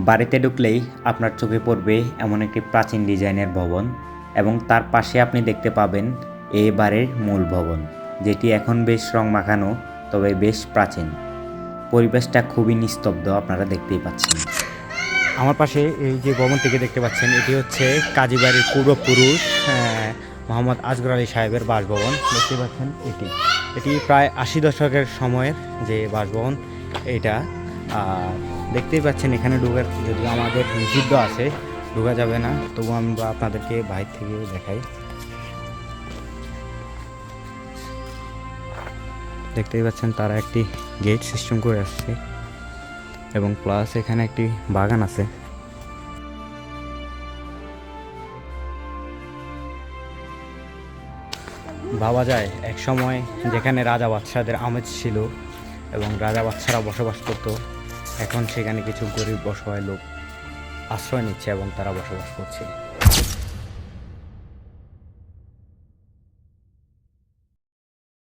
বাড়িতে ঢুকলেই আপনার চোখে পড়বে এমন একটি প্রাচীন ডিজাইনের ভবন এবং তার পাশে আপনি দেখতে পাবেন এই বাড়ির মূল ভবন, যেটি এখন বেশ রং মাখানো, তবে বেশ প্রাচীন। পরিবেশটা খুবই নিস্তব্ধ, আপনারা দেখতেই পাচ্ছেন। আমার পাশে এই যে ভবনটিকে দেখতে পাচ্ছেন, এটি হচ্ছে কাজীবাড়ির পূর্বপুরুষ মোহাম্মদ আসগর আলী সাহেবের বাসভবন। দেখতে পাচ্ছেন এটি প্রায় 80 দশকের সময়ের যে বাসভবন এইটা। আর দেখতেই পাচ্ছেন এখানে ঢোকার যদি আমাদের নিষিদ্ধ আছে, ঢোকা যাবে না, তবু আমরা আপনাদেরকে বাইরে থেকে দেখাই। দেখতেই পাচ্ছেন তারা একটি গেট সিস্টেম করে আসছে এবং প্লাস এখানে একটি বাগান আছে। ভাবা যায় এক সময় যেখানে রাজা বাদশাদের আমেজ ছিল এবং রাজা বাদশারা বসবাস করত, এখন সেখানে কিছু গরিব অসহায় লোক আশ্রয় নিচ্ছে এবং তারা বসবাস করছে।